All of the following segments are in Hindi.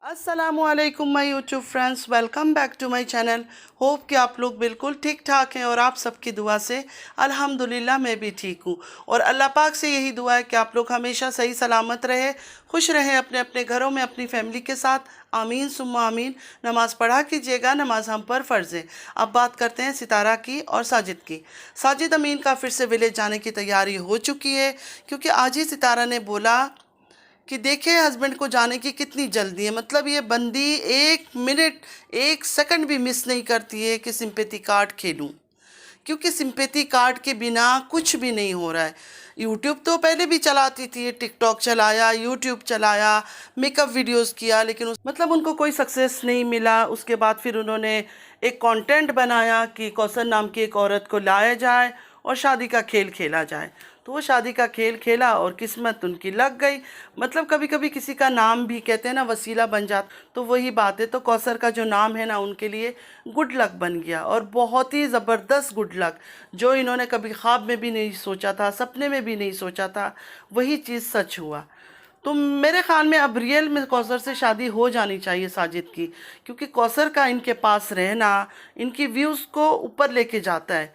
अस्सलामुअलैकुम my YouTube friends, welcome back to my channel. Hope कि आप लोग बिल्कुल ठीक ठाक हैं और आप सबकी दुआ से अल्हम्दुलिल्लाह मैं भी ठीक हूँ। और अल्लाह पाक से यही दुआ है कि आप लोग हमेशा सही सलामत रहे, खुश रहें अपने अपने घरों में अपनी फैमिली के साथ। आमीन सुम्मा आमीन। नमाज पढ़ा कीजिएगा, नमाज हम पर फ़र्ज़ है। अब बात करते हैं सितारा की और साजिद की। साजिद अमीन का फिर से विलेज जाने की तैयारी हो चुकी है, क्योंकि आज ही सितारा ने बोला कि देखे हस्बैंड को जाने की कितनी जल्दी है। मतलब ये बंदी 1 मिनट 1 सेकंड भी मिस नहीं करती है कि सिंपैथी कार्ड खेलूं, क्योंकि सिंपैथी कार्ड के बिना कुछ भी नहीं हो रहा है। यूट्यूब तो पहले भी चलाती थी, टिकटॉक चलाया, यूट्यूब चलाया, मेकअप वीडियोस किया, लेकिन मतलब उनको कोई सक्सेस नहीं मिला। उसके बाद फिर उन्होंने एक कंटेंट बनाया कि कौसर नाम की एक औरत को लाया जाए और शादी का खेल खेला जाए। तो वो शादी का खेल खेला और किस्मत उनकी लग गई। मतलब कभी कभी किसी का नाम भी कहते हैं ना वसीला बन जाता, तो वही बात है। तो कौसर का जो नाम है ना उनके लिए गुड लक बन गया, और बहुत ही ज़बरदस्त गुड लक, जो इन्होंने कभी ख्वाब में भी नहीं सोचा था, सपने में भी नहीं सोचा था, वही चीज़ सच हुआ। तो मेरे ख्याल में अब रियल में कौसर से शादी हो जानी चाहिए साजिद की, क्योंकि कौसर का इनके पास रहना इनकी व्यूज़ को ऊपर लेके जाता है।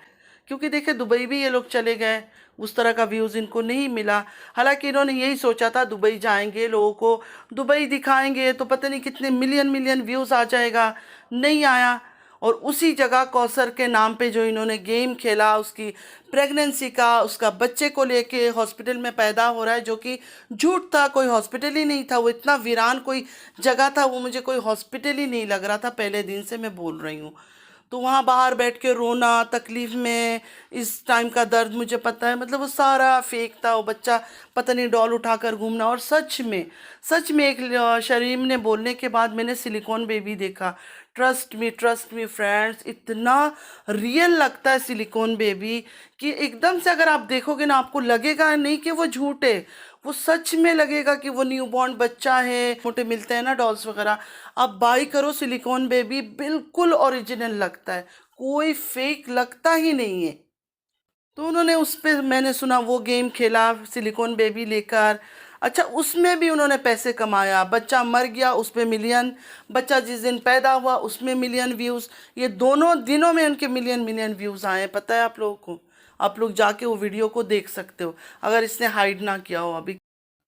क्योंकि देखिए दुबई भी ये लोग चले गए, उस तरह का व्यूज़ इनको नहीं मिला। हालांकि इन्होंने यही सोचा था दुबई जाएंगे, लोगों को दुबई दिखाएंगे तो पता नहीं कितने मिलियन मिलियन व्यूज़ आ जाएगा, नहीं आया। और उसी जगह कौसर के नाम पे जो इन्होंने गेम खेला, उसकी प्रेगनेंसी का, उसका बच्चे को लेके हॉस्पिटल में पैदा हो रहा है, जो कि झूठ था, कोई हॉस्पिटल ही नहीं था। वो इतना वीरान कोई जगह था, वो मुझे कोई हॉस्पिटल ही नहीं लग रहा था, पहले दिन से मैं बोल रही हूँ। तो वहाँ बाहर बैठ के रोना, तकलीफ़ में, इस टाइम का दर्द मुझे पता है। मतलब वो सारा फेक था। वो बच्चा पता नहीं डॉल उठाकर घूमना। और सच में एक शरीम ने बोलने के बाद मैंने सिलिकॉन बेबी देखा। ट्रस्ट मी फ्रेंड्स, इतना रियल लगता है सिलिकॉन बेबी कि एकदम से अगर आप देखोगे ना, आपको लगेगा नहीं कि वो झूठ है, वो सच में लगेगा कि वो न्यूबॉर्न बच्चा है। मोटे मिलते हैं ना डॉल्स वगैरह, आप बाई करो सिलिकॉन बेबी, बिल्कुल ओरिजिनल लगता है, कोई फेक लगता ही नहीं है। तो उन्होंने उस पे, मैंने सुना वो गेम खेला सिलिकॉन बेबी लेकर। अच्छा, उसमें भी उन्होंने पैसे कमाया। बच्चा मर गया, उस पे मिलियन। बच्चा जिस दिन पैदा हुआ उसमें मिलियन व्यूज़। ये दोनों दिनों में उनके मिलियन मिलियन व्यूज़ आए, पता है आप लोगों को? आप लोग जाके वो वीडियो को देख सकते हो, अगर इसने हाइड ना किया हो अभी।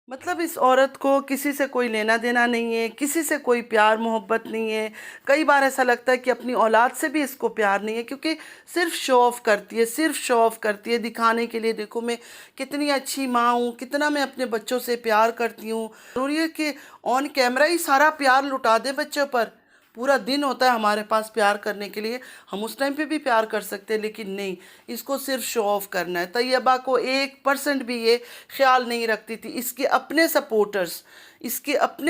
मतलब इस औरत को किसी से कोई लेना देना नहीं है, किसी से कोई प्यार मोहब्बत नहीं है। कई बार ऐसा लगता है कि अपनी औलाद से भी इसको प्यार नहीं है, क्योंकि सिर्फ शो ऑफ करती है, सिर्फ शो ऑफ करती है दिखाने के लिए, देखो मैं कितनी अच्छी माँ हूँ, कितना मैं अपने बच्चों से प्यार करती हूँ। जरूरी है कि ऑन कैमरा ही सारा प्यार लुटा दे बच्चों पर? पूरा दिन होता है हमारे पास प्यार करने के लिए, हम उस टाइम पे भी प्यार कर सकते हैं, लेकिन नहीं, इसको सिर्फ शो ऑफ करना है। तैयबा को 1% भी ये ख्याल नहीं रखती थी। इसके अपने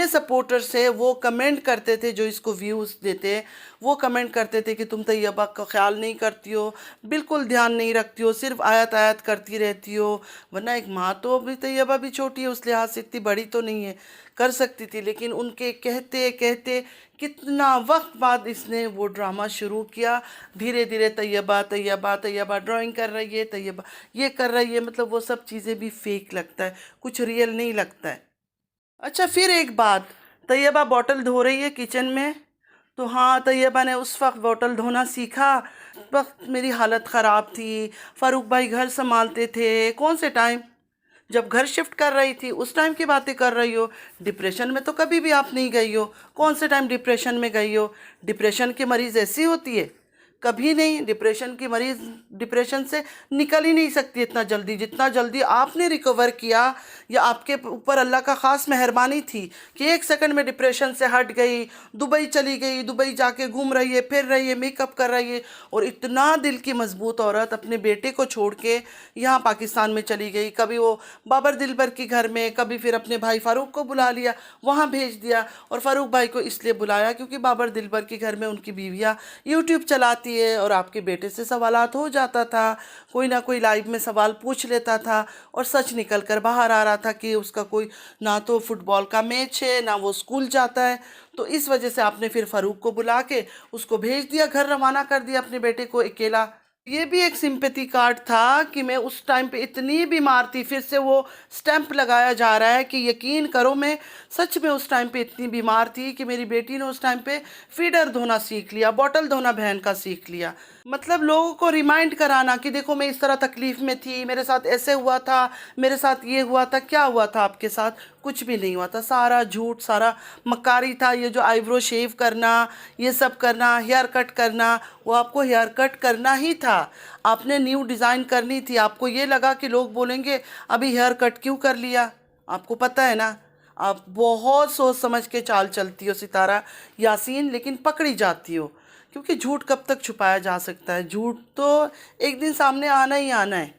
सपोर्टर्स है, वो कमेंट करते थे, जो इसको व्यूज़ देते हैं, वो कमेंट करते थे कि तुम तैयबा का ख्याल नहीं करती हो, बिल्कुल ध्यान नहीं रखती हो, सिर्फ आयत आयत करती रहती हो। वरना एक माँ तो, अभी तैयबा भी छोटी है, उस लिहाज से इतनी बड़ी तो नहीं है, कर सकती थी। लेकिन उनके कहते कहते कितना वक्त बाद इसने वो ड्रामा शुरू किया। धीरे धीरे तैयबा तैयबा तैयबा ड्राइंग कर रही है, तैयबा ये कर रही है। मतलब वो सब चीज़ें भी फेक लगता है, कुछ रियल नहीं लगता है। अच्छा, फिर एक बात, तैयबा बॉटल धो रही है किचन में, तो हाँ, तैयबा ने उस वक्त बॉटल धोना सीखा, उस वक्त मेरी हालत ख़राब थी, फ़ारूक भाई घर संभालते थे। कौन से टाइम? जब घर शिफ्ट कर रही थी, उस टाइम की बातें कर रही हो। डिप्रेशन में तो कभी भी आप नहीं गई हो। कौन से टाइम डिप्रेशन में गई हो? डिप्रेशन की मरीज़ ऐसी होती है? कभी नहीं। डिप्रेशन की मरीज़ डिप्रेशन से निकल ही नहीं सकती इतना जल्दी, जितना जल्दी आपने रिकवर किया, या आपके ऊपर अल्लाह का ख़ास मेहरबानी थी कि 1 सेकंड में डिप्रेशन से हट गई, दुबई चली गई, दुबई जाके घूम रही है, फिर रही है, मेकअप कर रही है। और इतना दिल की मजबूत औरत अपने बेटे को छोड़ के यहाँ पाकिस्तान में चली गई। कभी वो बाबर दिलबर के घर में, कभी फिर अपने भाई फ़ारूक को बुला लिया, वहाँ भेज दिया। और फ़ारूक भाई को इसलिए बुलाया क्योंकि बाबर दिलबर के घर में उनकी बीवियाँ यूट्यूब चलाती है, और आपके बेटे से सवालात हो जाता था, कोई ना कोई लाइव में सवाल पूछ लेता था, और सच निकल कर बाहर आ रहा था कि उसका कोई ना तो फुटबॉल का मैच है, ना वो स्कूल जाता है। तो इस वजह से आपने फिर फ़ारूक को बुला के उसको भेज दिया, घर रवाना कर दिया अपने बेटे को अकेला। ये भी एक सिंपैथी कार्ड था कि मैं उस टाइम पे इतनी बीमार थी, फिर से वो स्टैंप लगाया जा रहा है कि यकीन करो मैं सच में उस टाइम पे इतनी बीमार थी कि मेरी बेटी ने उस टाइम पे फीडर धोना सीख लिया, बॉटल धोना बहन का सीख लिया। मतलब लोगों को रिमाइंड कराना कि देखो मैं इस तरह तकलीफ में थी, मेरे साथ ऐसे हुआ था, मेरे साथ ये हुआ था। क्या हुआ था आपके साथ? कुछ भी नहीं हुआ था, सारा झूठ, सारा मक्कारी था। ये जो आईब्रो शेव करना, ये सब करना, हेयर कट करना, वो आपको हेयर कट करना ही था। आपने न्यू डिज़ाइन करनी थी। आपको ये लगा कि लोग बोलेंगे अभी हेयर कट क्यों कर लिया? आपको पता है ना, आप बहुत सोच समझ के चाल चलती हो सितारा यासीन, लेकिन पकड़ी जाती हो। क्योंकि झूठ कब तक छुपाया जा सकता है? झूठ तो एक दिन सामने आना ही आना है।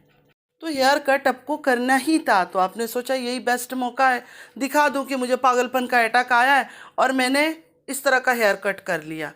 तो हेयर कट आपको करना ही था, तो आपने सोचा यही बेस्ट मौका है, दिखा दूं कि मुझे पागलपन का अटैक आया है और मैंने इस तरह का हेयर कट कर लिया।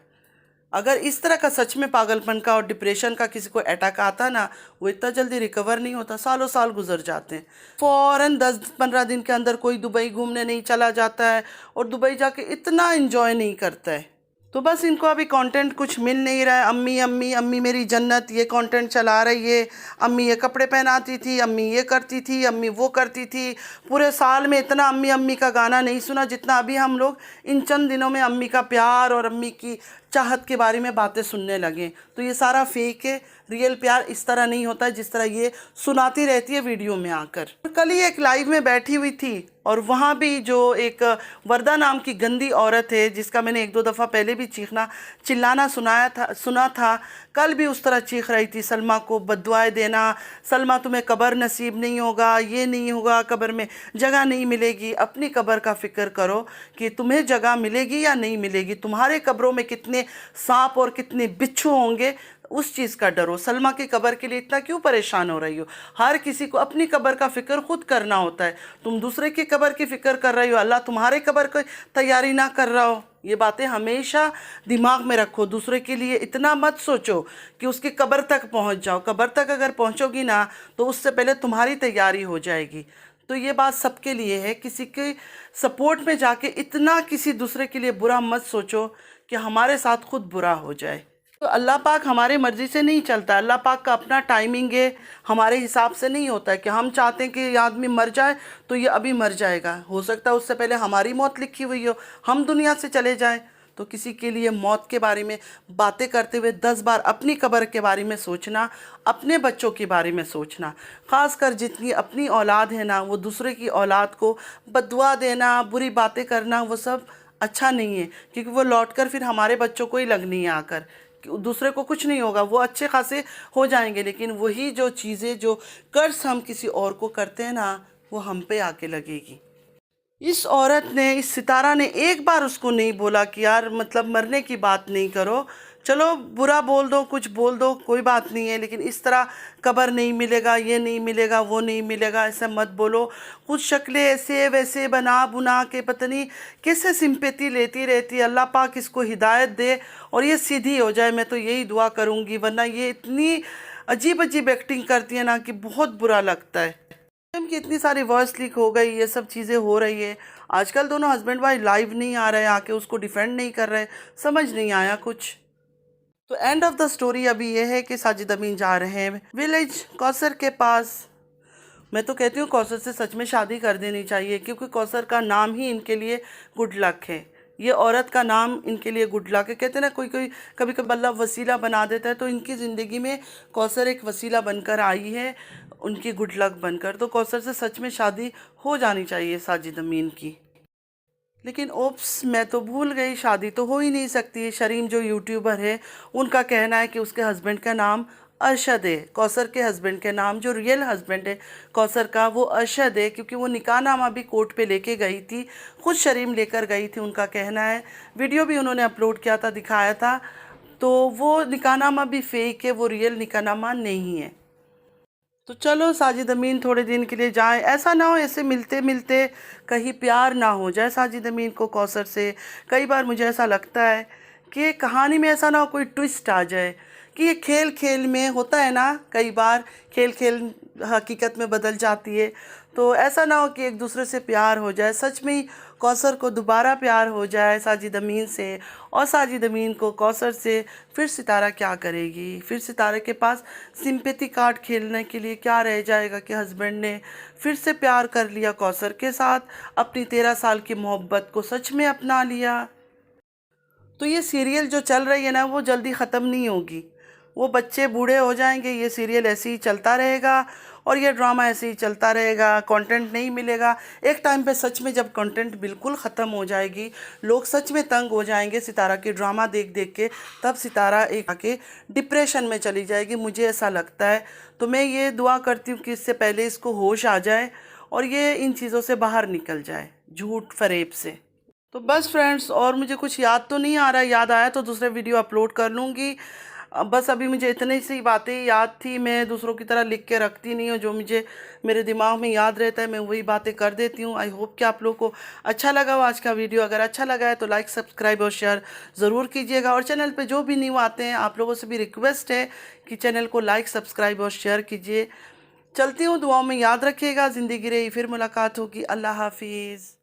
अगर इस तरह का सच में पागलपन का और डिप्रेशन का किसी को अटैक आता ना, वो इतना जल्दी रिकवर नहीं होता, सालों साल गुजर जाते हैं। फ़ौरन 10-15 दिन के अंदर कोई दुबई घूमने नहीं चला जाता है और दुबई जाके इतना एंजॉय नहीं करता है। तो बस इनको अभी कंटेंट कुछ मिल नहीं रहा है। अम्मी अम्मी अम्मी मेरी जन्नत, ये कंटेंट चला रही है। अम्मी ये कपड़े पहनाती थी, अम्मी ये करती थी, अम्मी वो करती थी। पूरे साल में इतना अम्मी अम्मी का गाना नहीं सुना जितना अभी हम लोग इन चंद दिनों में अम्मी का प्यार और अम्मी की चाहत के बारे में बातें सुनने लगे। तो ये सारा फेक है। रियल प्यार इस तरह नहीं होता है जिस तरह ये सुनाती रहती है वीडियो में आकर। कल ही एक लाइव में बैठी हुई थी और वहाँ भी जो एक वर्दा नाम की गंदी औरत है, जिसका मैंने 1-2 दफ़ा पहले भी चीखना चिल्लाना सुना था, कल भी उस तरह चीख रही थी सलमा को बद्दुआएं देना, सलमा तुम्हें कब्र नसीब नहीं होगा, ये नहीं होगा, कब्र में जगह नहीं मिलेगी। अपनी कब्र का फिक्र करो कि तुम्हें जगह मिलेगी या नहीं मिलेगी। तुम्हारे कब्रों में कितने सांप और कितने बिच्छू होंगे, उस चीज़ का डरो। सलमा की कब्र के लिए इतना क्यों परेशान हो रही हो? हर किसी को अपनी कब्र का फिक्र खुद करना होता है। तुम दूसरे की कब्र की फिक्र कर रही हो, अल्लाह तुम्हारे कब्र की तैयारी ना कर रहा हो। ये बातें हमेशा दिमाग में रखो। दूसरे के लिए इतना मत सोचो कि उसकी कब्र तक पहुंच जाओ। कब्र तक अगर पहुंचोगी ना तो उससे पहले तुम्हारी तैयारी हो जाएगी। तो ये बात सबके लिए है। किसी के सपोर्ट में जाके इतना किसी दूसरे के लिए बुरा मत सोचो कि हमारे साथ खुद बुरा हो जाए। तो अल्लाह पाक हमारे मर्ज़ी से नहीं चलता। अल्लाह पाक का अपना टाइमिंग है, हमारे हिसाब से नहीं होता है कि हम चाहते हैं कि ये आदमी मर जाए तो ये अभी मर जाएगा। हो सकता है उससे पहले हमारी मौत लिखी हुई हो, हम दुनिया से चले जाएं। तो किसी के लिए मौत के बारे में बातें करते हुए 10 बार अपनी कब्र के बारे में सोचना, अपने बच्चों के बारे में सोचना। ख़ासकर जितनी अपनी औलाद है ना, वो दूसरे की औलाद को बद्दुआ देना, बुरी बातें करना, वो सब अच्छा नहीं है। क्योंकि वो लौट कर फिर हमारे बच्चों को ही लगनी है आकर। दूसरे को कुछ नहीं होगा, वो अच्छे खासे हो जाएंगे, लेकिन वही जो चीज़ें, जो कर्ज हम किसी और को करते हैं ना, वो हम पे आके लगेगी। इस औरत ने, इस सितारा ने एक बार उसको नहीं बोला कि यार मतलब मरने की बात नहीं करो, चलो बुरा बोल दो, कुछ बोल दो, कोई बात नहीं है, लेकिन इस तरह कब्र नहीं मिलेगा, ये नहीं मिलेगा, वो नहीं मिलेगा, ऐसा मत बोलो। कुछ शक्लें ऐसे वैसे बना बुना के पता नहीं कैसे सिंपैथी लेती रहती है। अल्लाह पाक इसको हिदायत दे और ये सीधी हो जाए, मैं तो यही दुआ करूँगी। वरना ये इतनी अजीब अजीब एक्टिंग करती है ना कि बहुत बुरा लगता है। की इतनी सारी वॉइस लीक हो गई, ये सब चीज़ें हो रही है। आजकल दोनों हस्बैंड वाइफ लाइव नहीं आ रहे, आके उसको डिफेंड नहीं कर रहे, समझ नहीं आया कुछ। तो एंड ऑफ द स्टोरी अभी ये है कि साजिद अमीन जा रहे हैं विलेज कौसर के पास। मैं तो कहती हूँ कौसर से सच में शादी कर देनी चाहिए, क्योंकि कौसर का नाम ही इनके लिए गुड लक है। ये औरत का नाम इनके लिए गुड लक है। कहते हैं ना, कोई कोई कभी कभी अल्लाह वसीला बना देता है, तो इनकी ज़िंदगी में कौसर एक वसीला बनकर आई है, उनकी गुड लक बनकर। तो कौसर से सच में शादी हो जानी चाहिए साजिद अमीन की। लेकिन ओप्स, मैं तो भूल गई, शादी तो हो ही नहीं सकती। शरीम जो यूट्यूबर है, उनका कहना है कि उसके हस्बैंड का नाम अरशद है। कौसर के हस्बैंड के नाम, जो रियल हस्बैंड है कौसर का, वो अरशद है। क्योंकि वो निकाहनामा भी कोर्ट पे लेके गई थी, खुद शरीम लेकर गई थी, उनका कहना है। वीडियो भी उन्होंने अपलोड किया था, दिखाया था। तो वो निकाहनामा भी फेक है, वो रियल निकाहनामा नहीं है। तो चलो साजिद अमीन थोड़े दिन के लिए जाएं। ऐसा ना हो ऐसे मिलते मिलते कहीं प्यार ना हो जाए साजिद अमीन को कौसर से। कई बार मुझे ऐसा लगता है कि कहानी में ऐसा ना हो कोई ट्विस्ट आ जाए कि ये खेल खेल में होता है ना, कई बार खेल खेल हकीकत में बदल जाती है। तो ऐसा ना हो कि एक दूसरे से प्यार हो जाए, सच में ही कौसर को दोबारा प्यार हो जाए साजिद अमीन से, और साजिद अमीन को कौसर से, फिर सितारा क्या करेगी? फिर सितारा के पास सिंपैथी कार्ड खेलने के लिए क्या रह जाएगा कि हस्बैंड ने फिर से प्यार कर लिया कौसर के साथ, अपनी 13 साल की मोहब्बत को सच में अपना लिया। तो ये सीरियल जो चल रही है ना, वो जल्दी ख़त्म नहीं होगी। वो बच्चे बूढ़े हो जाएंगे, ये सीरियल ऐसे ही चलता रहेगा और ये ड्रामा ऐसे ही चलता रहेगा, कंटेंट नहीं मिलेगा। एक टाइम पे सच में जब कंटेंट बिल्कुल ख़त्म हो जाएगी, लोग सच में तंग हो जाएंगे सितारा के ड्रामा देख देख के, तब सितारा एक आके डिप्रेशन में चली जाएगी, मुझे ऐसा लगता है। तो मैं ये दुआ करती हूँ कि इससे पहले इसको होश आ जाए और ये इन चीज़ों से बाहर निकल जाए, झूठ फरेब से। तो बस फ्रेंड्स, और मुझे कुछ याद तो नहीं आ रहा है, याद आया तो दूसरे वीडियो अपलोड कर लूँगी। बस अभी मुझे इतनी सी बातें याद थी, मैं दूसरों की तरह लिख के रखती नहीं हूँ, जो मुझे मेरे दिमाग में याद रहता है मैं वही बातें कर देती हूँ। आई होप कि आप लोगों को अच्छा लगा हो आज का वीडियो। अगर अच्छा लगा है तो लाइक सब्सक्राइब और शेयर ज़रूर कीजिएगा, और चैनल पे जो भी न्यू आते हैं आप लोगों से भी रिक्वेस्ट है कि चैनल को लाइक सब्सक्राइब और शेयर कीजिए। चलती हूँ, दुआओं में याद रखिएगा। ज़िंदगी रही फिर मुलाकात होगी। अल्लाह हाफिज़।